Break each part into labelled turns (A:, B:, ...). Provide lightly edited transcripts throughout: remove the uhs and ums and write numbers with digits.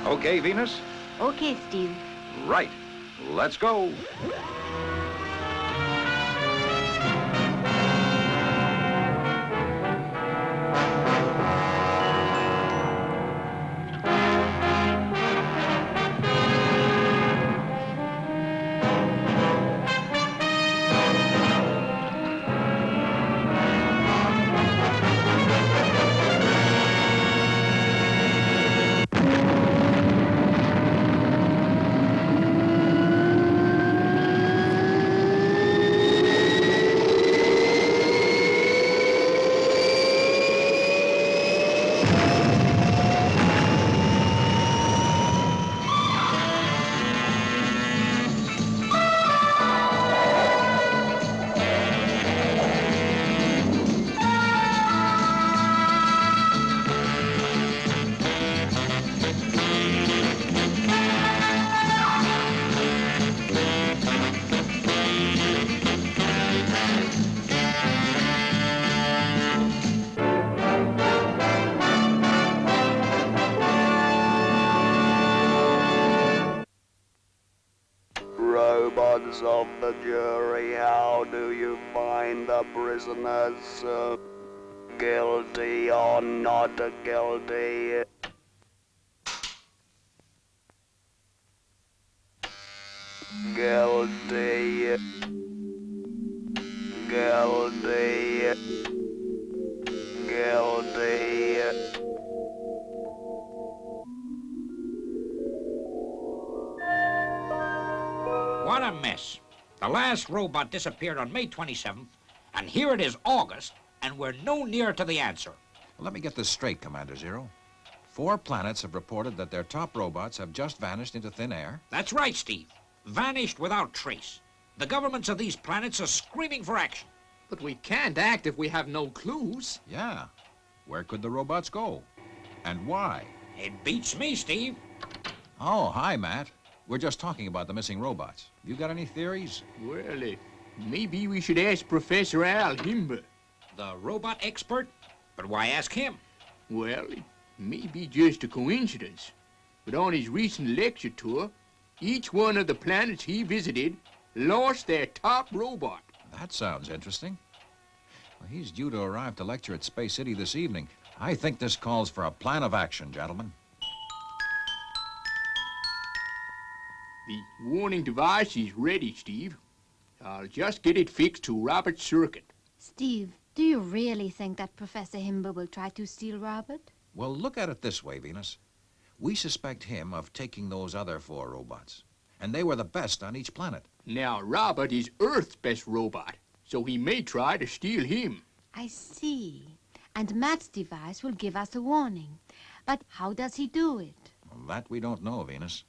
A: Okay, Venus?
B: Okay, Steve.
A: Right. Let's go.
C: Robots of the jury, how do you find the prisoners guilty or not guilty? Guilty. Guilty. Guilty.
D: What a mess. The last robot disappeared on May 27th, and here it is August, and we're no nearer to the answer.
E: Well, let me get this straight, Commander Zero. 4 planets have reported that their top robots have just vanished into thin air.
D: That's right, Steve. Vanished without trace. The governments of these planets are screaming for action.
F: But we can't act if we have no clues.
E: Yeah. Where could the robots go? And why?
D: It beats me, Steve.
E: Oh, hi, Matt. We're just talking about the missing robots. You got any theories?
F: Well, maybe we should ask Professor Al Himber.
D: The robot expert? But why ask him?
F: Well, it may be just a coincidence, but on his recent lecture tour, each one of the planets he visited lost their top robot.
E: That sounds interesting. Well, he's due to arrive to lecture at Space City this evening. I think this calls for a plan of action, gentlemen.
F: The warning device is ready, Steve. I'll just get it fixed to Robert's circuit.
B: Steve, do you really think that Professor Himber will try to steal Robert?
E: Well, look at it this way, Venus. We suspect him of taking those other 4 robots, and they were the best on each planet.
F: Now, Robert is Earth's best robot, so he may try to steal him.
B: I see. And Matt's device will give us a warning. But how does he do it?
E: Well, that we don't know, Venus.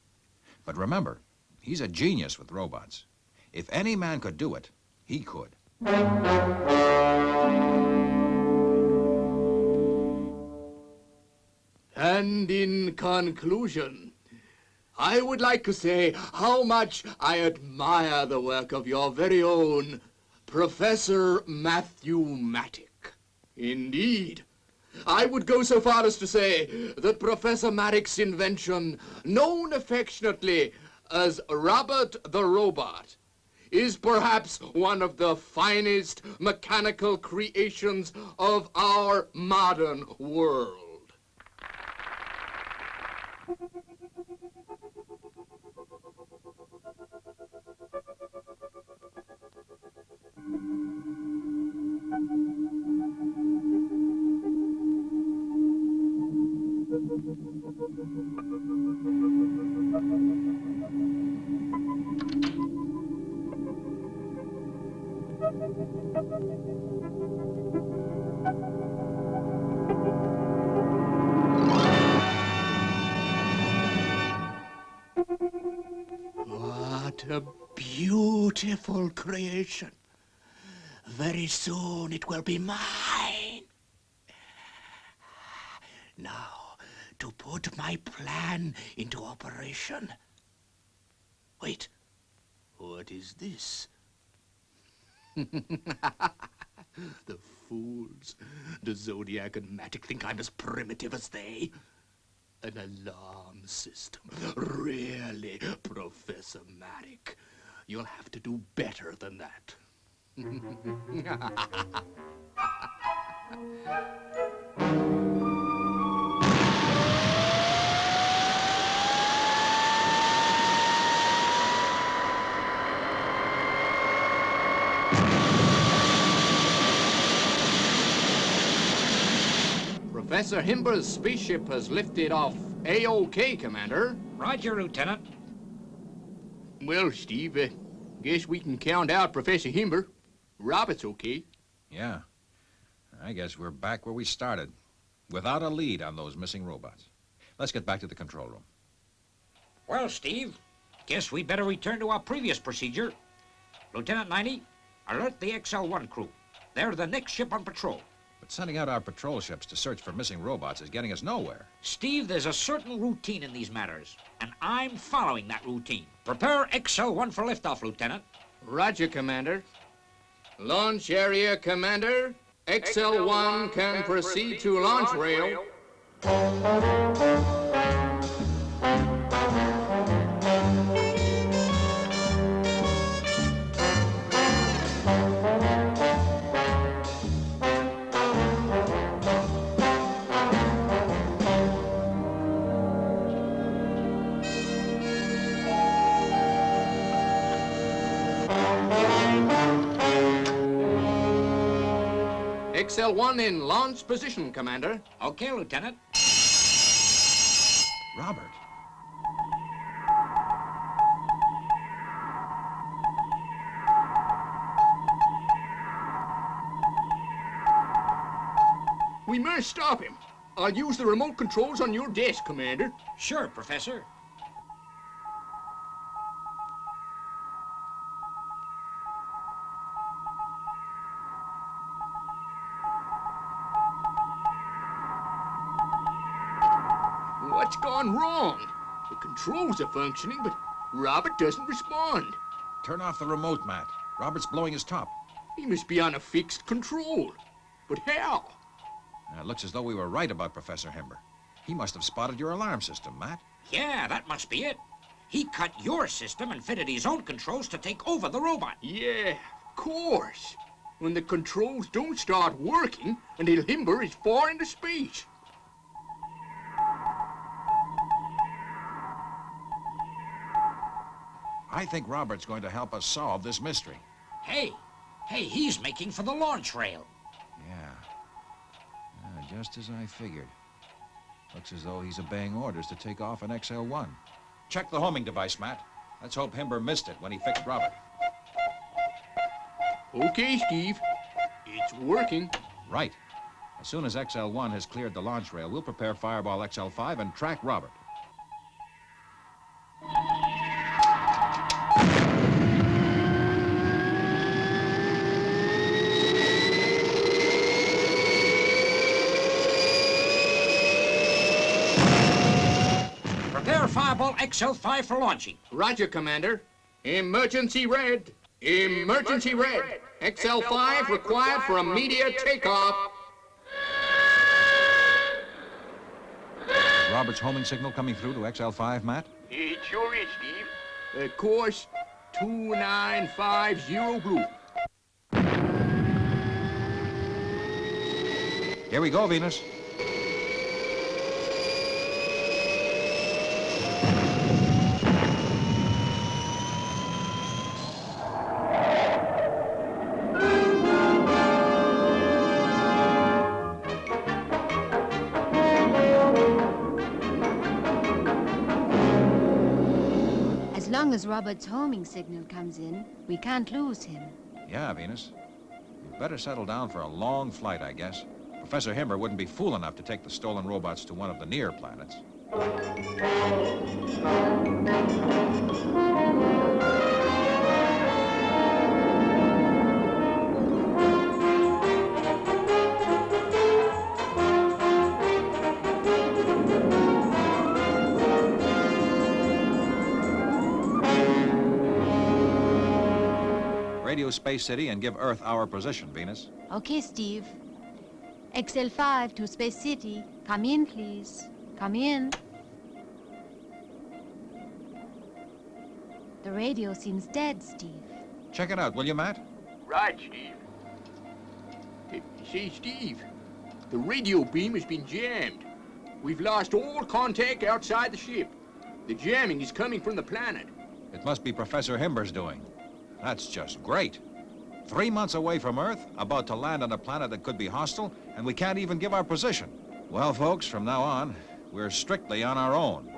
E: But remember, he's a genius with robots. If any man could do it, he could.
G: And in conclusion, I would like to say how much I admire the work of your very own Professor Matthew Mattick. Indeed, I would go so far as to say that Professor Mattick's invention, known affectionately as Robert the Robot, is perhaps one of the finest mechanical creations of our modern world. What a beautiful creation. Very soon it will be mine. Now, to put my plan into operation. Wait, what
F: What is this? The fools. The Zodiac and Matic think I'm as primitive as they. An alarm system. Really, Professor Matic? You'll have to do better than that. Professor Himber's spaceship has lifted off A-OK, Commander.
D: Roger, Lieutenant.
F: Well, Steve, guess we can count out Professor Himber. Robert's okay.
E: Yeah. I guess we're back where we started, without a lead on those missing robots. Let's get back to the control room.
D: Well, Steve, guess we'd better return to our previous procedure. Lieutenant 90, alert the XL1 crew. They're the next ship on patrol.
E: But sending out our patrol ships to search for missing robots is getting us nowhere.
D: Steve, there's a certain routine in these matters, and I'm following that routine. Prepare XL1 for liftoff, Lieutenant.
F: Roger, Commander. Launch area, Commander. XL1 can proceed to launch rail. XL1 in launch position, Commander.
D: Okay, Lieutenant.
E: Robert.
F: We must stop him. I'll use the remote controls on your desk, Commander.
D: Sure, Professor.
F: What's gone wrong? The controls are functioning, but Robert doesn't respond.
E: Turn off the remote, Matt. Robert's blowing his top.
F: He must be on a fixed control. But how?
E: It looks as though we were right about Professor Himber. He must have spotted your alarm system, Matt.
D: Yeah, that must be it. He cut your system and fitted his own controls to take over the robot.
F: Yeah, of course. When the controls don't start working until Himber is far into space.
E: I think Robert's going to help us solve this mystery.
D: Hey, he's making for the launch rail.
E: Yeah. Just as I figured. Looks as though he's obeying orders to take off an XL1. Check the homing device, Matt. Let's hope Himber missed it when he fixed Robert.
F: Okay, Steve. It's working.
E: Right. As soon as XL1 has cleared the launch rail, we'll prepare Fireball XL5 and track Robert.
D: Prepare Fireball XL5 for launching.
F: Roger, Commander. Emergency red. Emergency red. XL5 required for immediate takeoff.
E: Is Robert's homing signal coming through to XL5, Matt?
F: It sure is, Steve. Course 2950 blue.
E: Here we go, Venus.
B: As long as Robert's homing signal comes in, we can't lose him.
E: Yeah, Venus. We'd better settle down for a long flight, I guess. Professor Himber wouldn't be fool enough to take the stolen robots to one of the near planets. Radio Space City and give Earth our position, Venus.
B: Okay, Steve. XL5 to Space City. Come in, please. Come in. The radio seems dead, Steve.
E: Check it out, will you, Matt?
G: Right, Steve. Say, Steve, the radio beam has been jammed. We've lost all contact outside the ship. The jamming is coming from the planet.
E: It must be Professor Himber's doing. That's just great. 3 months away from Earth, about to land on a planet that could be hostile, and we can't even give our position. Well, folks, from now on, we're strictly on our own.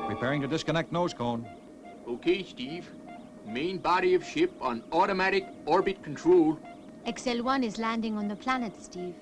E: Preparing to disconnect nose cone.
G: Okay, Steve. Main body of ship on automatic orbit control.
B: XL1 is landing on the planet, Steve.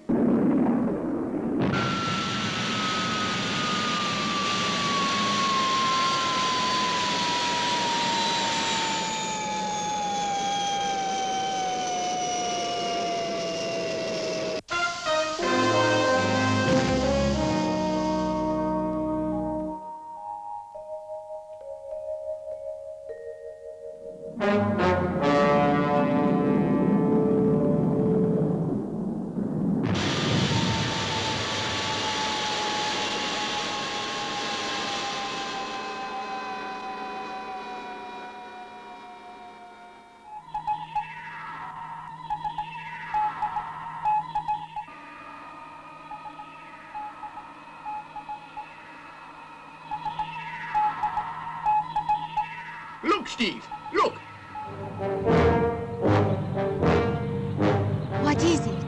G: Look, Steve, look!
B: What is it?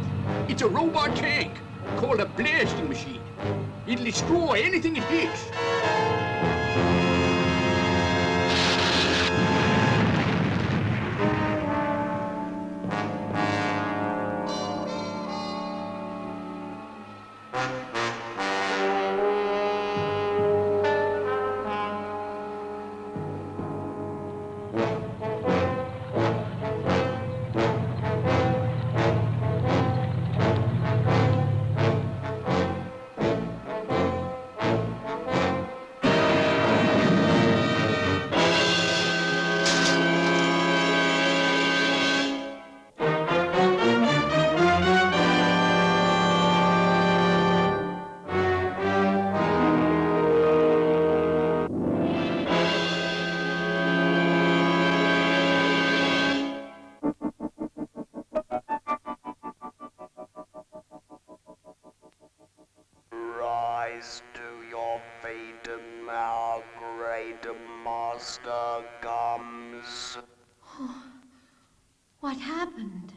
G: It's a robot tank called a blasting machine. It'll destroy anything it hits.
C: Rise to your feet and our great master comes.
B: What happened?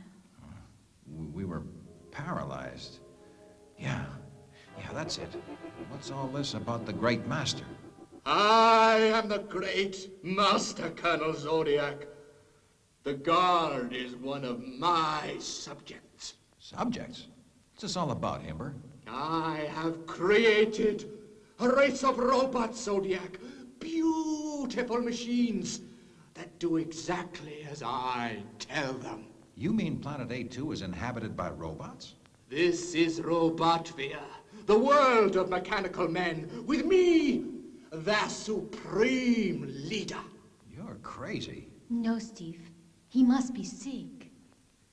E: We were paralyzed. Yeah, that's it. What's all this about the Great Master?
G: I am the great Master Colonel Zodiac. The Guard is one of my subjects.
E: Subjects? What's this all about, Himber?
G: I have created a race of robots, Zodiac. Beautiful machines that do exactly as I tell them.
E: You mean Planet A2 is inhabited by robots?
G: This is Robotvia, the world of mechanical men, with me, their supreme leader.
E: You're crazy.
B: No, Steve. He must be sick.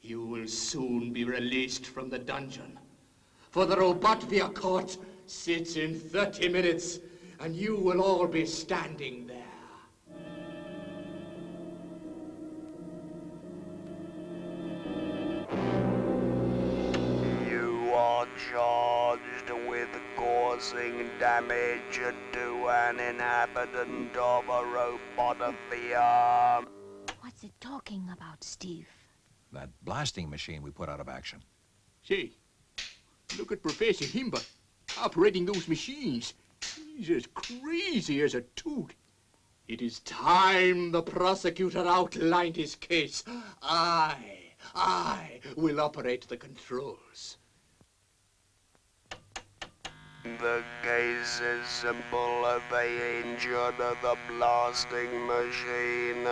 G: You will soon be released from the dungeon. For the Robotvia court sits in 30 minutes, and you will all be standing there.
C: You are charged with causing damage to an inhabitant of a Robotvia.
B: What's it talking about, Steve?
E: That blasting machine we put out of action.
G: See, look at Professor Himber operating those machines. He's as crazy as a toot. It is time the prosecutor outlined his case. I will operate the controls.
C: The case is simple. They injured the blasting machine.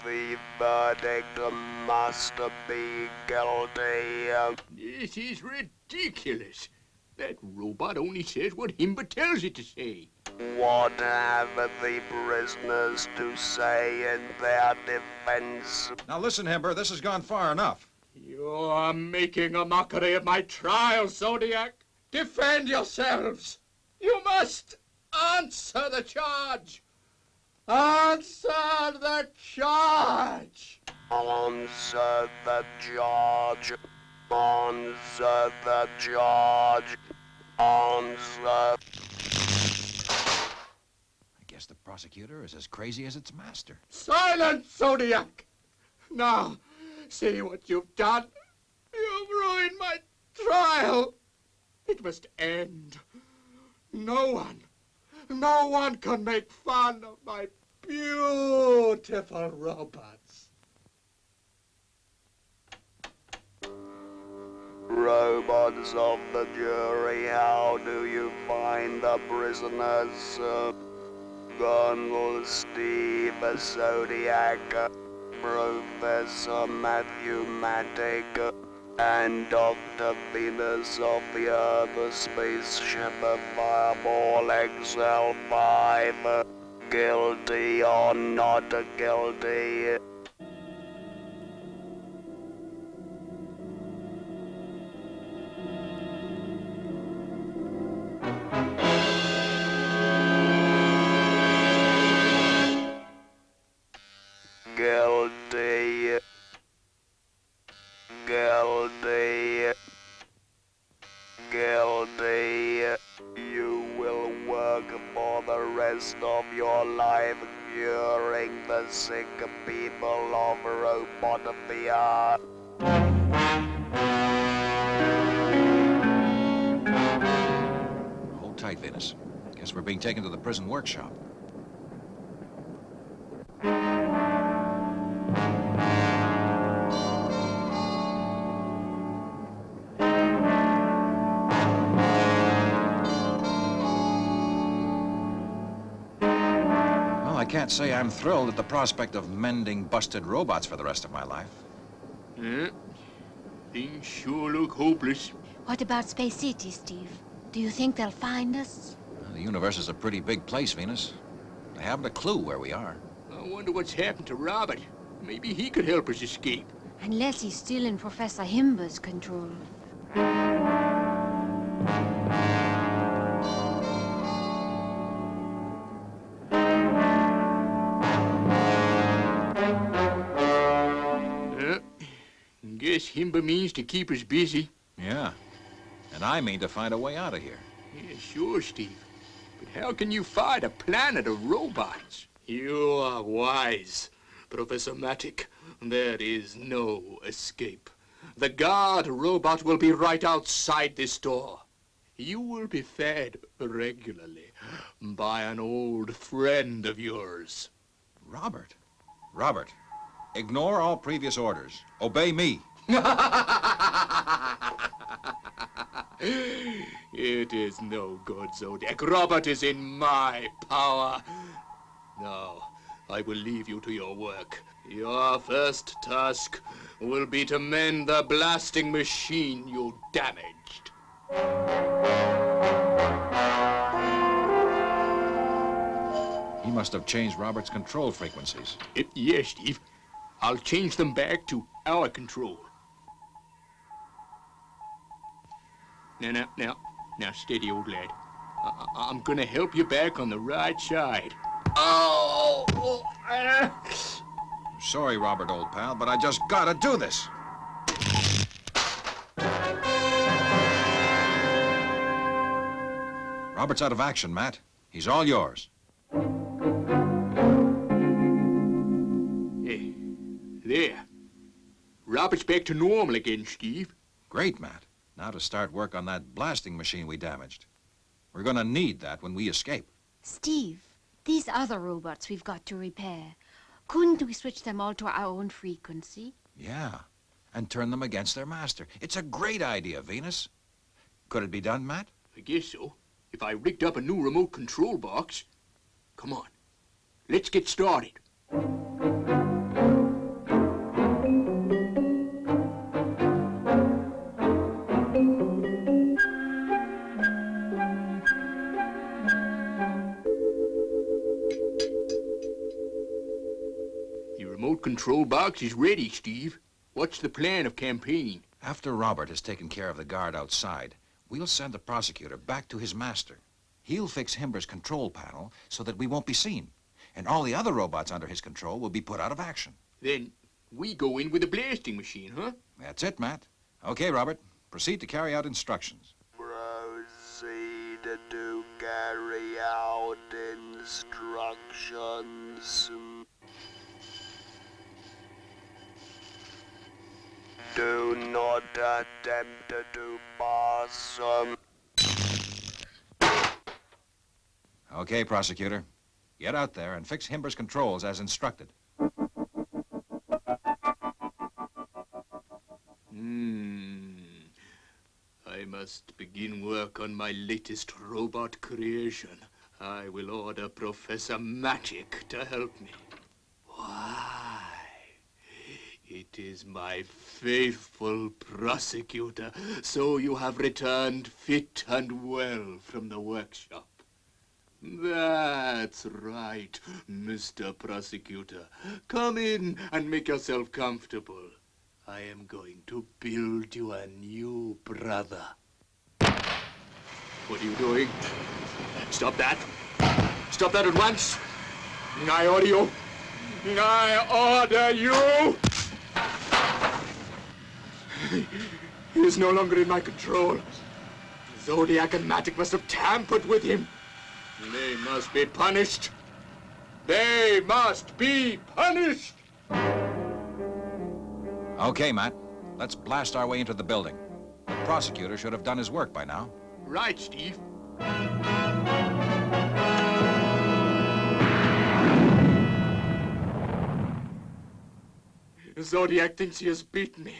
C: The verdict must be guilty.
F: This is ridiculous. That robot only says what Himba tells it to say.
C: What have the prisoners to say in their defense?
E: Now listen, Himber, this has gone far enough.
G: You're making a mockery of my trial, Zodiac. Defend yourselves. You must answer the charge. Answer the charge.
C: Answer the charge. Answer the charge. Answer.
E: I guess the prosecutor is as crazy as its master.
G: Silence, Zodiac. Now, see what you've done. You've ruined my trial. It must end. No one can make fun of my beautiful robots.
C: Robots of the jury, how do you find the prisoners? Colonel Steve Zodiac, Professor Matthew Matic, and Dr. Venus of the Earth spaceship Fireball XL5. Guilty or not guilty? Guilty. Guilty. Guilty. You will work for the rest of your life curing the sick people of Robotophia.
E: Hold tight, Venus. Guess we're being taken to the prison workshop. I can't say I'm thrilled at the prospect of mending busted robots for the rest of my life.
F: Things sure look hopeless.
B: What about Space City, Steve? Do you think they'll find us?
E: Well, the universe is a pretty big place, Venus. They haven't a clue where we are.
F: I wonder what's happened to Robert. Maybe he could help us escape.
B: Unless he's still in Professor Himber's control.
F: Guess Himba means to keep us busy.
E: Yeah. And I mean to find a way out of here.
F: Yeah, sure, Steve. But how can you fight a planet of robots? You are wise, Professor Matic. There is no escape. The guard robot will be right outside this door. You will be fed regularly by an old friend of yours.
E: Robert. Robert, ignore all previous orders. Obey me.
F: It is no good, Zodiac. Robert is in my power. Now, I will leave you to your work. Your first task will be to mend the blasting machine you damaged.
E: He must have changed Robert's control frequencies.
F: Yes, Steve. I'll change them back to our control. Now, steady, old lad. I'm gonna help you back on the right side. Oh!
E: Sorry, Robert, old pal, but I just gotta do this. Robert's out of action, Matt. He's all yours.
F: There. Robert's back to normal again, Steve.
E: Great, Matt. Now to start work on that blasting machine we damaged. We're gonna need that when we escape.
B: Steve, these other robots we've got to repair, couldn't we switch them all to our own frequency?
E: Yeah, and turn them against their master. It's a great idea, Venus. Could it be done, Matt?
F: I guess so. If I rigged up a new remote control box. Come on. Let's get started.
G: control box is ready, Steve. What's the plan of campaign?
E: After Robert has taken care of the guard outside, we'll send the prosecutor back to his master. He'll fix Himber's control panel so that we won't be seen. And all the other robots under his control will be put out of action.
G: Then we go in with a blasting machine, huh?
E: That's it, Matt. Okay, Robert. Proceed to carry out instructions.
C: Proceed to carry out instructions. Do not attempt to pass.
E: Okay, prosecutor. Get out there and fix Himber's controls as instructed.
G: I must begin work on my latest robot creation. I will order Professor Magic to help me. Why? It is my faithful prosecutor. So you have returned fit and well from the workshop. That's right, Mr. Prosecutor. Come in and make yourself comfortable. I am going to build you a new brother. What are you doing? Stop that. Stop that at once. I order you. I order you. He is no longer in my control. Zodiac and Magic must have tampered with him. They must be punished. They must be punished.
E: Okay, Matt. Let's blast our way into the building. The prosecutor should have done his work by now.
G: Right, Steve. Zodiac thinks he has beaten me.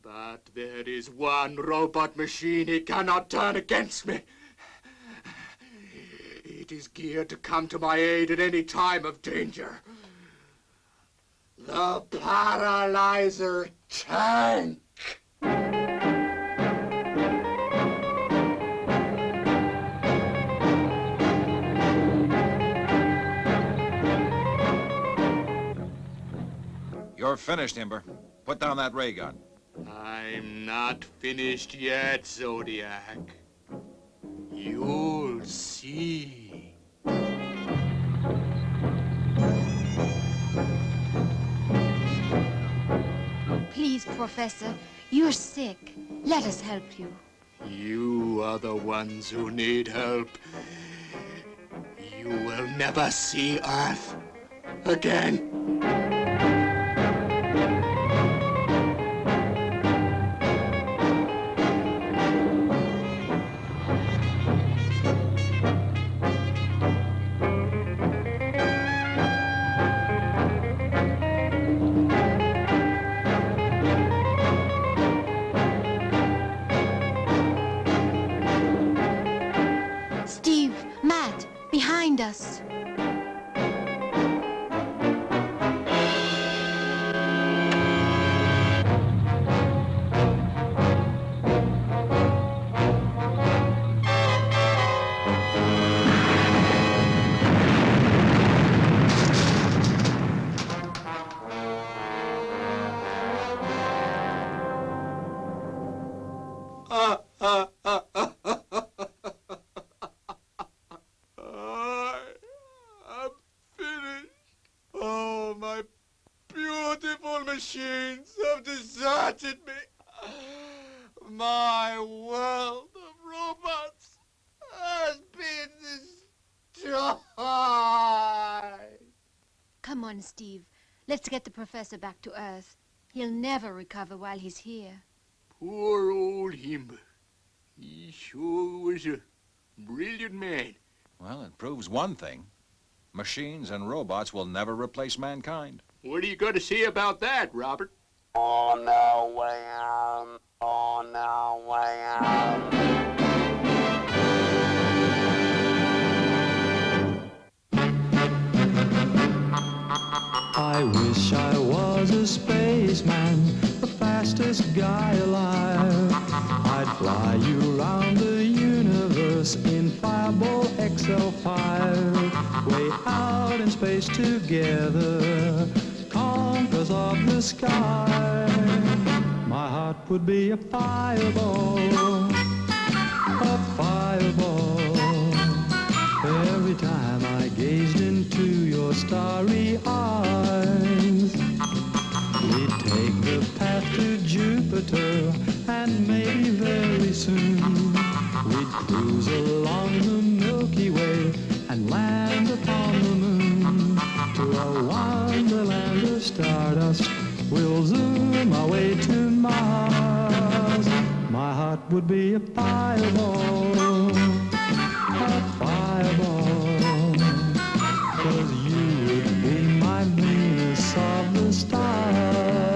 G: But there is one robot machine he cannot turn against me. It is geared to come to my aid at any time of danger. The Paralyzer Tank!
E: You're finished, Himber. Put down that ray gun.
G: I'm not finished yet, Zodiac. You'll see.
B: Please, Professor, you're sick. Let us help you.
G: You are the ones who need help. You will never see Earth again.
B: Steve, Matt, behind us.
G: I'm finished. Oh, my beautiful machines have deserted me. My world of robots has been destroyed.
B: Come on, Steve. Let's get the professor back to Earth. He'll never recover while he's here.
G: Poor old Himber. He sure was a brilliant man.
E: Well, it proves one thing. Machines and robots will never replace mankind.
G: What are you going to say about that, Robert?
C: On our way out. On our way out.
H: I wish I was a spaceman, the fastest guy alive. I'd fly you around the universe in Fireball XL5, way out in space together. Call the sky. My heart would be a fireball, a fireball. Every time I gazed into your starry eyes. We'd take the path to Jupiter, and maybe very soon we'd cruise along the Milky Way and land upon the moon. To a wonderland of stardust, we'll zoom our way to Mars. My heart would be a fireball, a fireball, 'cause you would be my Venus of the stars.